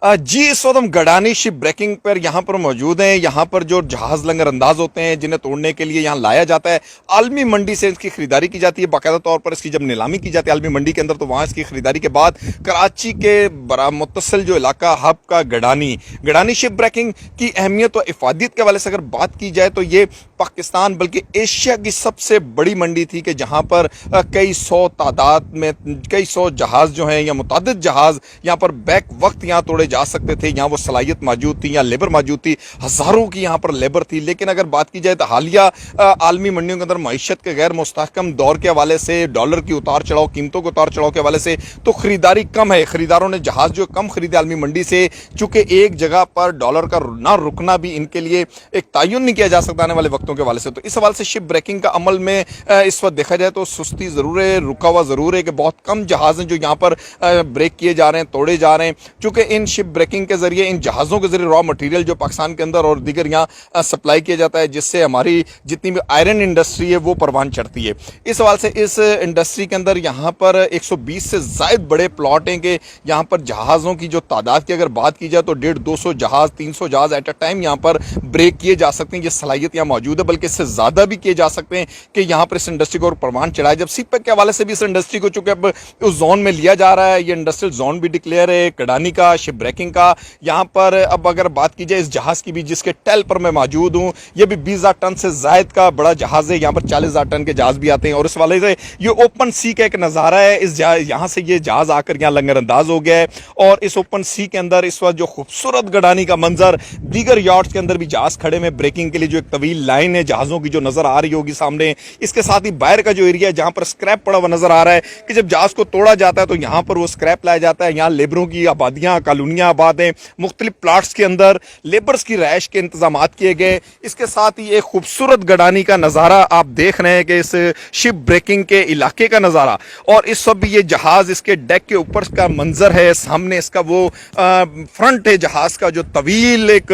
जी, इस वक्त हम गडानी शिप ब्रेकिंग पर यहाँ पर मौजूद हैं। यहाँ पर जो जहाज़ लंगर अंदाज होते हैं जिन्हें तोड़ने के लिए यहाँ लाया जाता है, आलमी मंडी से इसकी खरीदारी की जाती है। बाकायदा तौर पर इसकी जब नीलामी की जाती है आलमी मंडी के अंदर, तो वहाँ इसकी खरीदारी के बाद कराची के बड़ा मुत्तसिल जो इलाका हब का गडानी शिप ब्रेकिंग की अहमियत और इफादियत के हवाले से अगर बात की जाए तो ये पाकिस्तान बल्कि एशिया की सबसे बड़ी मंडी थी कि जहाँ पर कई सौ जहाज़ जो हैं या मुतादिद जहाज़ यहाँ पर बैक वक्त यहाँ तोड़े जा सकते थे। यहाँ वो सलाहियत मौजूद थी, यहाँ लेबर मौजूद थी, हज़ारों की यहाँ पर लेबर थी। लेकिन अगर बात की जाए तो हालिया आलमी मंडियों के अंदर मईशत के गैर मुस्तहकम दौर के हवाले से, डॉलर की उतार चढ़ाव, कीमतों के उतार चढ़ाव के हवाले से तो ख़रीदारी कम है। ख़रीदारों ने जहाज़ जो कम ख़रीदे आलमी मंडी से, चूँकि एक जगह पर डॉलर का ना रुकना भी इनके लिए एक तयन नहीं किया जा सकता आने वाले वक्तों के हवाले से। तो इस हवाले से शिप ब्रेकिंग का अमल में इस वक्त देखा जाए तो सुस्ती ज़रूर है, रुका हुआ ज़रूर है कि बहुत कम जहाज़ हैं जो यहाँ पर ब्रेक किए जा रहे हैं, तोड़े जा रहे हैं। चूँकि इन शिप ब्रेकिंग के ज़रिए, इन जहाज़ों के ज़रिए रॉ मटेरियल जो पाकिस्तान के अंदर और दीगर यहाँ सप्लाई किया जाता है, जिससे हमारी जितनी भी आयरन इंडस्ट्री है वो परवान चढ़ती है। इस हवाले से इस इंडस्ट्री के अंदर यहाँ पर 120 से ज़ायद बड़े प्लॉट हैं कि यहाँ पर जहाज़ों की जो तादाद की अगर बात की जाए तो 150-200 जहाज़, 300 जहाज़ एट अ टाइम यहाँ पर ब्रेक किए जा सकते हैं। ये सलाहियत यहाँ मौजूद है, बल्कि इससे ज़्यादा भी किए जा सकते हैं कि यहाँ पर इस इंडस्ट्री को और परवान चढ़ाए। जब सीपेक के हवाले से भी इस इंडस्ट्री को चूँकि अब उस जोन में लिया जा रहा है, ये इंडस्ट्रियल जोन भी डिक्लेयर है गडानी का, शिप ब्रेकिंग का। यहाँ पर अब अगर बात की जाए इस जहाज़ की भी जिसके टेल पर मैं मौजूद हूँ, ये भी 20,000 टन से ज़ायद का बड़ा जहाज़ है। यहाँ पर 40,000 टन के जहाज़ भी आते हैं और इस वाले से ये ओपन सी का एक नज़ारा है। इस यहाँ से ये जहाज़ आकर यहाँ लंगर अंदाज हो गया है और इस ओपन सी के अंदर इस वक्त जो खूबसूरत गडानी का मंजर, दीगर यार्ड्स के अंदर भी जहाज़ खड़े में ब्रेकिंग के लिए जो एक तवील लाइन है जहाज़ों की जो नज़र आ रही होगी सामने। इसके साथ ही बाहर का जो एरिया है जहाँ पर स्क्रैप पड़ा हुआ नज़र आ रहा है कि जब जहाज़ को तोड़ा जाता है तो यहाँ पर वो स्क्रैप लाया जाता है। यहाँ लेबरों की आबादियाँ, कॉलोनियाँ आबाद हैं, मुख्तलिफ प्लाट्स के अंदर लेबर्स की रहायश के इंतजाम किए गए। इसके साथ ही एक खूबसूरत गडानी का नज़ारा आप देख रहे हैं कि इस शिप ब्रेकिंग के इलाके का नज़ारा, और इस सब भी ये जहाज़ इसके डेक के ऊपर का मंजर है। सामने इसका वो फ्रंट है जहाज़ का जो तवील एक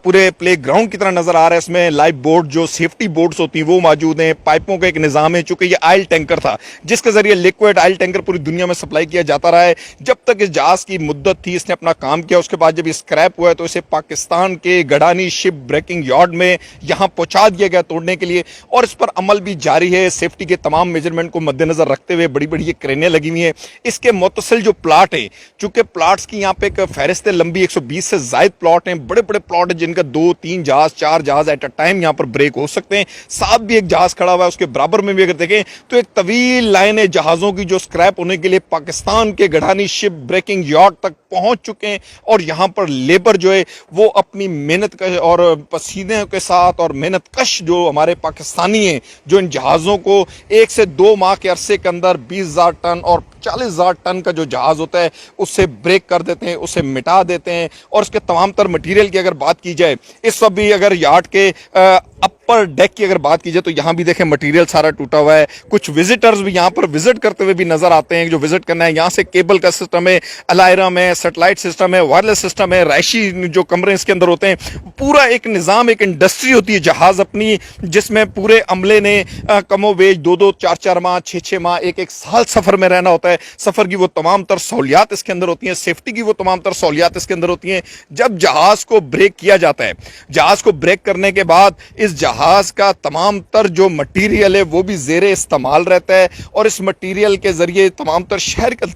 पूरे प्ले ग्राउंड की तरह नज़र आ रहा है। इसमें लाइफ बोर्ड जो सेफ्टी बोर्ड्स होती हैं वो मौजूद हैं, पाइपों का एक निज़ाम है। चूँकि ये ऑयल टैंकर था जिसके ज़रिए लिक्विड ऑयल टैंकर पूरी दुनिया में सप्लाई किया जाता रहा है जब तक इस जहाज़ की मुद्दत थी। इसने अपना काम किया, उसके बाद जब ये स्क्रैप हुआ है तो इसे पाकिस्तान के गडानी शिप ब्रेकिंग यार्ड में यहाँ पहुँचा दिया गया तोड़ने के लिए, और इस पर अमल भी जारी है। सेफ्टी के तमाम मेजरमेंट को मद्देनजर रखते हुए बड़ी बड़ी ये क्रेनें लगी हुई हैं। इसके मुतसिल जो प्लाट है, चूँकि प्लाट्स की यहाँ पे एक फहरिस्त लंबी 120 से ज़ायद प्लॉट हैं, बड़े बड़े प्लॉट हैं जिनका 2-3 जहाज़, 4 जहाज़ एट अ टाइम यहाँ पर ब्रेक हो सकते हैं। साथ भी एक जहाज़ खड़ा हुआ है, उसके बराबर में भी अगर देखें तो एक तवील लाइन है जहाज़ों की जो स्क्रैप होने के लिए पाकिस्तान के गडानी शिप ब्रेकिंग यार्ड तक पहुंच चुके हैं। और यहाँ पर लेबर जो है वो अपनी मेहनत और पसीने के साथ और मेहनत कश जो हमारे पाकिस्तानी हैं, जो इन जहाज़ों को 1 से 2 माह के अरसे के अंदर 20,000 टन और 40,000 टन का जो जहाज़ होता है उससे ब्रेक कर देते हैं, उसे मिटा देते हैं। और उसके तमाम तर मटीरियल की अगर बात की जाए, इस वक्त भी अगर यार्ड के अपर डेक की अगर बात की जाए तो यहाँ भी देखें मटेरियल सारा टूटा हुआ है। कुछ विजिटर्स भी यहाँ पर विजिट करते हुए भी नजर आते हैं। जो विजिट करना है, यहाँ से केबल का सिस्टम है, अलायरम है, सेटेलाइट सिस्टम है, वायरलेस सिस्टम है, रहायशी जो कमरे इसके अंदर होते हैं, पूरा एक निज़ाम, एक इंडस्ट्री होती है जहाज़ अपनी, जिसमें पूरे अमले ने कमोवेश 2-2, 4-4 माह, 6-6 माह, 1-1 साल सफ़र में रहना होता है। सफ़र की वो तमाम तर सहूलियात इसके अंदर होती हैं, सेफ्टी की वो तमाम तर सहूलियात इसके अंदर होती हैं। जब जहाज़ को ब्रेक किया जाता है, जहाज़ को ब्रेक करने के बाद इस जहाज़ का तमाम तर जो मटीरियल है वो भी ज़ेरे इस्तेमाल रहता है और इस मटीरियल के ज़रिए तमाम तर शहर के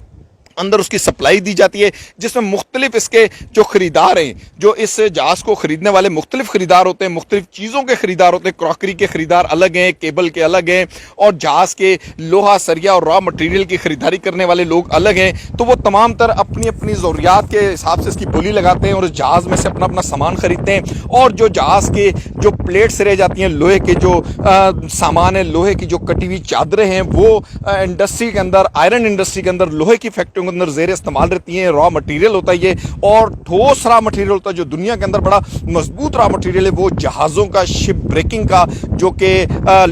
अंदर उसकी सप्लाई दी जाती है, जिसमें मुख्तलिफ इसके जो ख़रीदार हैं, जो इस जहाज़ को ख़रीदने वाले मुख्तलिफ ख़रीदार होते हैं, मुख्तलिफ चीज़ों के ख़रीदार होते हैं। क्रॉकरी के ख़रीदार अलग हैं, केबल के अलग हैं, और जहाज़ के लोहा, सरिया और रॉ मटेरियल की ख़रीदारी करने वाले लोग अलग हैं। तो वो तमाम तर अपनी अपनी ज़रूरियात के हिसाब से इसकी बोली लगाते हैं और इस जहाज़ में से अपना अपना सामान ख़रीदते हैं। और जो जहाज़ के जो प्लेट्स रह जाती हैं, लोहे के जो सामान है, लोहे की जो कटी हुई चादरें हैं, वो इंडस्ट्री के अंदर, आयरन इंडस्ट्री के अंदर लोहे की फैक्ट्री के अंदर ज़ेर इस्तेमाल रहती हैं। रॉ मटेरियल होता है ये, और ठोस रॉ मटेरियल होता है जो दुनिया के अंदर बड़ा मजबूत रॉ मटेरियल है वो जहाज़ों का, शिप ब्रेकिंग का, जो कि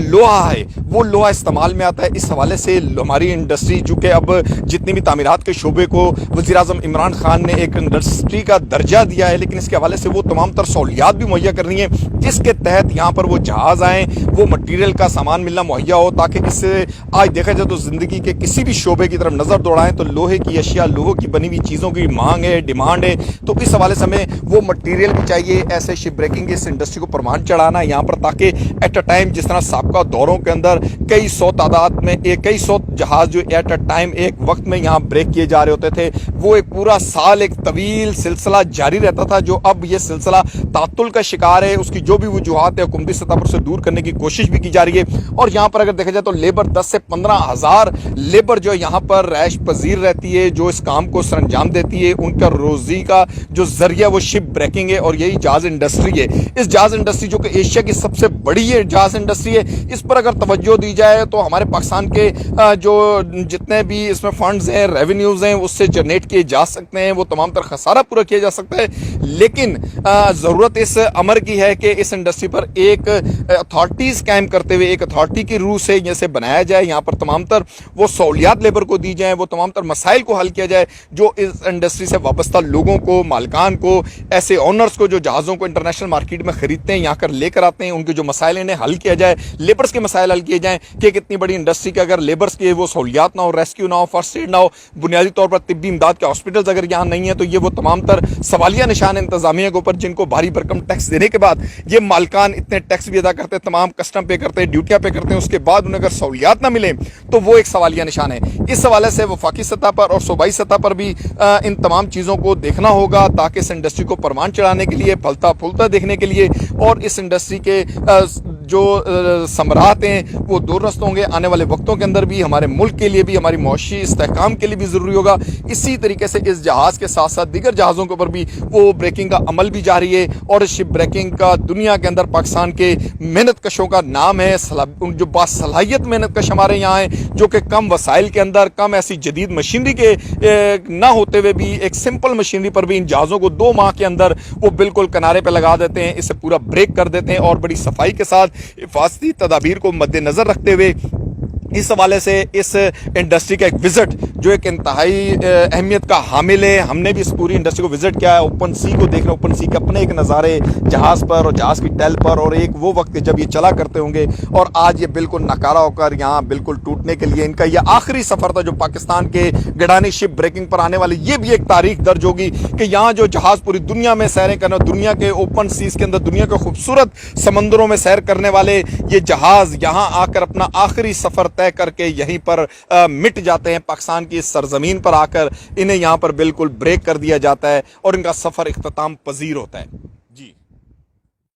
लोहा है, वो लोहा इस्तेमाल में आता है। इस हवाले से हमारी इंडस्ट्री, चूँकि अब जितनी भी तामीरात के शोबे को वज़ीर आज़म इमरान खान ने एक इंडस्ट्री का दर्जा दिया है, लेकिन इसके हवाले से वो तमाम तर सहूलियात भी मुहैया कर रही हैं जिसके तहत यहाँ पर वो जहाज़ आएँ, वो मटीरियल का सामान मिलना मुहैया हो, ताकि इससे आज देखा जाए तो ज़िंदगी के किसी भी शोबे की तरफ नज़र दौड़ाएँ तो लोहे की अशिया, लोगों की बनी हुई चीज़ों की मांग है, डिमांड है। तो इस हवाले से हमें वो मटेरियल भी चाहिए ऐसे शिप ब्रेकिंग इस इंडस्ट्री को परवान चढ़ाना है यहाँ पर, ताकि एट अ टाइम जिस तरह साबका दौरों के अंदर कई सौ तादाद में कई सौ जहाज जो एट अ टाइम एक वक्त में यहाँ ब्रेक किए जा रहे होते थे, वो एक पूरा साल एक तवील सिलसिला जारी रहता था, जो अब ये सिलसिला तातुल का शिकार है। उसकी जो भी वजूहत है हुकूमती सतह पर से दूर करने की कोशिश भी की जा रही है। और यहाँ पर अगर देखा जाए तो लेबर 10 से 15 हज़ार लेबर जो यहाँ पर रैश पजीर रहती है, जो इस काम को सरंजाम देती है, उनका रोजी का जो जरिया वो शिप ब्रेकिंग है और यही जहाज इंडस्ट्री है। इस जहाज इंडस्ट्री जो कि एशिया की सबसे बड़ी है जहाज इंडस्ट्री है, इस पर अगर तवज्जो दी जाए तो हमारे पाकिस्तान के जो जितने भी इसमें फंड्स हैं, रेवेन्यूज हैं, उससे जनरेट किए जा सकते हैं, वो तमाम तर खसारा पूरा किया जा सकता है। लेकिन ज़रूरत इस अमर की है कि इस इंडस्ट्री पर एक अथॉरिटीज़ कायम करते हुए एक अथॉरिटी की रूह से जैसे बनाया जाए, यहाँ पर तमाम तर वो सहूलियात लेबर को दी जाए, वो तमाम तर मसाइल को हल किया जाए जो इस इंडस्ट्री से वाबस्ता लोगों को, मालिकान को, ऐसे ऑनर्स को जो जहाज़ों को इंटरनेशनल मार्केट में खरीदते हैं, यहाँ कर लेकर आते हैं, उनके जो मसाइल इन्हें हल किया जाए, लेबर्स के मसाइल हल किए जाएँ कि एक इतनी बड़ी इंडस्ट्री के अगर लेबर्स के वो सहूलियात ना हो, रेस्क्यू ना हो, फर्स्ट एड ना हो, बुनियादी तौर पर तिब्बी इमदाद के हॉस्पिटल्स अगर यहाँ नहीं है, तो ये वो तमाम तर सवालिया निशान इंतजामिया के ऊपर, जिनको भारी भरकम टैक्स देने के बाद ये मालिकान इतने टैक्स भी अदा करते हैं, तमाम कस्टम पे करते हैं, ड्यूटियाँ पे करते हैं, उसके बाद उन्हें अगर सहूलियात ना मिले तो वो एक सवालिया निशान है। इस हवाले से वफाकी सतह पर और सूबाई सतह पर भी इन तमाम चीज़ों को देखना होगा, ताकि इस इंडस्ट्री को परवान चढ़ाने के लिए, फलता फूलता देखने के लिए और इस इंडस्ट्री के जो समरात हैं वो दुरुस्त होंगे। आने वाले वक्तों के अंदर भी हमारे मुल्क के लिए भी, हमारी मौशी इस्तेहकाम के लिए भी ज़रूरी होगा। इसी तरीके से इस जहाज़ के साथ साथ दीगर जहाज़ों के ऊपर भी वो ब्रेकिंग का अमल भी जारी है और शिप ब्रेकिंग का दुनिया के अंदर पाकिस्तान के मेहनत कशों का नाम है। जो बासलाहियत मेहनत कश हमारे यहाँ हैं, जो कि कम वसाइल के अंदर, कम ऐसी जदीद मशीनरी के ना होते हुए भी एक सिंपल मशीनरी पर भी इन जहाज़ों को 2 माह के अंदर वो बिल्कुल किनारे पर लगा देते हैं, इसे पूरा ब्रेक कर देते हैं और बड़ी सफाई के साथ हिफाजती तदाबीर को मद्देनज़र रखते हुए इस हवाले से इस इंडस्ट्री का एक विज़िट जो एक इंतहाई अहमियत का हामिल है। हमने भी इस पूरी इंडस्ट्री को विज़िट किया है, ओपन सी को देख रहे हैं, ओपन सी के अपने एक नज़ारे जहाज़ पर और जहाज़ की टेल पर, और एक वो वक्त जब ये चला करते होंगे और आज ये बिल्कुल नकारा होकर यहाँ बिल्कुल टूटने के लिए इनका ये आखिरी सफ़र था जो पाकिस्तान के गडानी शिप ब्रेकिंग पर आने वाले। ये भी एक तारीख दर्ज होगी कि यहाँ जो जहाज़ पूरी दुनिया में सैरें करने, दुनिया के ओपन सीज़ के अंदर, दुनिया के खूबसूरत समंदरों में सैर करने वाले ये जहाज़ यहाँ आकर अपना आखिरी सफ़र तय करके यहीं पर मिट जाते हैं। पाकिस्तान की सरजमीन पर आकर इन्हें यहाँ पर बिल्कुल ब्रेक कर दिया जाता है और इनका सफ़र इख्तिताम पजीर होता है।